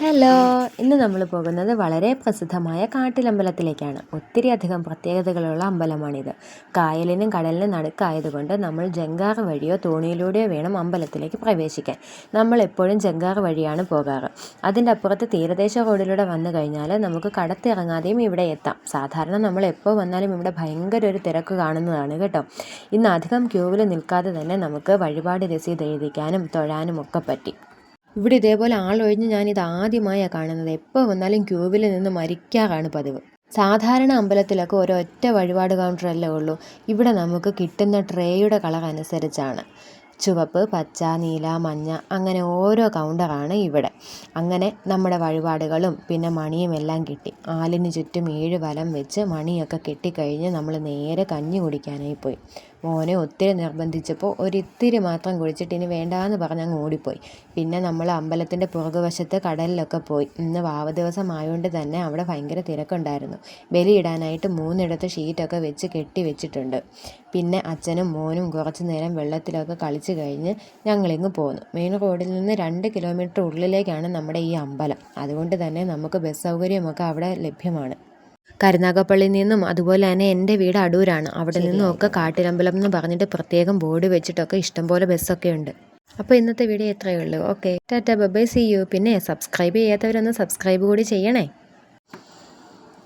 Hello, ഇന്ന് നമ്മൾ പോകുന്നത് വളരെ പ്രസിദ്ധമായ കാട്ടിലമ്പലത്തിലേക്കാണ്. ഒത്തിരിയധികം പ്രത്യേകതകളുള്ള അമ്പലമാണിത്. കായലിനും കടലിനും നടുക്കായതുകൊണ്ട് നമ്മൾ ജങ്കാറ് വഴിയോ തോണിയിലൂടെയോ വേണം അമ്പലത്തിലേക്ക് പ്രവേശിക്കാൻ. നമ്മൾ എപ്പോഴും ജങ്കാറ് വഴിയാണ് പോകാറ്. അതിൻ്റെ അപ്പുറത്ത് തീരദേശ റോഡിലൂടെ വന്നു കഴിഞ്ഞാൽ നമുക്ക് കടത്തിറങ്ങാതെയും ഇവിടെ എത്താം. സാധാരണ നമ്മൾ എപ്പോൾ വന്നാലും ഇവിടെ ഭയങ്കര ഒരു തിരക്ക് കാണുന്നതാണ് കേട്ടോ. ഇന്ന് അധികം ക്യൂവിൽ നിൽക്കാതെ തന്നെ നമുക്ക് വഴിപാട് രസീത് എഴുതിക്കാനും തൊഴാനും ഒക്കെ പറ്റി. ഇവിടെ ഇതേപോലെ ആളൊഴിഞ്ഞ് ഞാനിത് ആദ്യമായാണ് കാണുന്നത്. എപ്പോൾ വന്നാലും ക്യൂവിൽ നിന്ന് മരിക്കാറാണ് പതിവ്. സാധാരണ അമ്പലത്തിലൊക്കെ ഒരൊറ്റ വഴിപാട് കൗണ്ടറല്ലേ ഉള്ളൂ. ഇവിടെ നമുക്ക് കിട്ടുന്ന ട്രേയുടെ കളർ അനുസരിച്ചാണ്. ചുവപ്പ്, പച്ച, നീല, മഞ്ഞ അങ്ങനെ ഓരോ കൗണ്ടറാണ് ഇവിടെ. അങ്ങനെ നമ്മുടെ വഴിപാടുകളും പിന്നെ മണിയും എല്ലാം കിട്ടി. ആലിന് ചുറ്റും 7 വലം വെച്ച് മണിയൊക്കെ കെട്ടിക്കഴിഞ്ഞ് നമ്മൾ നേരെ കഞ്ഞി കുടിക്കാനായി പോയി. മോനെ ഒത്തിരി നിർബന്ധിച്ചപ്പോൾ ഒരിത്തിരി മാത്രം കുടിച്ചിട്ട് ഇനി വേണ്ടാന്ന് പറഞ്ഞ് അങ്ങ് ഓടിപ്പോയി. പിന്നെ നമ്മൾ അമ്പലത്തിൻ്റെ പുറകുവശത്ത് കടലിലൊക്കെ പോയി. ഇന്ന് വാവ് ദിവസം ആയതുകൊണ്ട് തന്നെ അവിടെ ഭയങ്കര തിരക്കുണ്ടായിരുന്നു. ബലിയിടാനായിട്ട് 3 ഷീറ്റൊക്കെ വെച്ച് കെട്ടി വെച്ചിട്ടുണ്ട്. പിന്നെ അച്ഛനും മോനും കുറച്ച് നേരം വെള്ളത്തിലൊക്കെ കളിച്ച് കഴിഞ്ഞ് ഞങ്ങളിങ്ങ് പോന്നു. മെയിൻ റോഡിൽ നിന്ന് 2 കിലോമീറ്റർ ഉള്ളിലേക്കാണ് നമ്മുടെ ഈ അമ്പലം. അതുകൊണ്ട് തന്നെ നമുക്ക് ബസ് സൗകര്യമൊക്കെ അവിടെ ലഭ്യമാണ്. കരുനാഗപ്പള്ളിയിൽ നിന്നും അതുപോലെ തന്നെ എൻ്റെ വീട് അടൂരാണ്. അവിടെ നിന്നും ഒക്കെ കാട്ടിലമ്പലം എന്ന് പറഞ്ഞിട്ട് പ്രത്യേകം ബോർഡ് വെച്ചിട്ടൊക്കെ ഇഷ്ടംപോലെ ബസ്സൊക്കെ ഉണ്ട്. അപ്പോൾ ഇന്നത്തെ വീഡിയോ ഇത്രയേ ഉള്ളൂ. Okay, tata bye bye, see you. പിന്നെ സബ്സ്ക്രൈബ് ചെയ്യാത്തവരൊന്ന് സബ്സ്ക്രൈബ് കൂടി ചെയ്യണേ.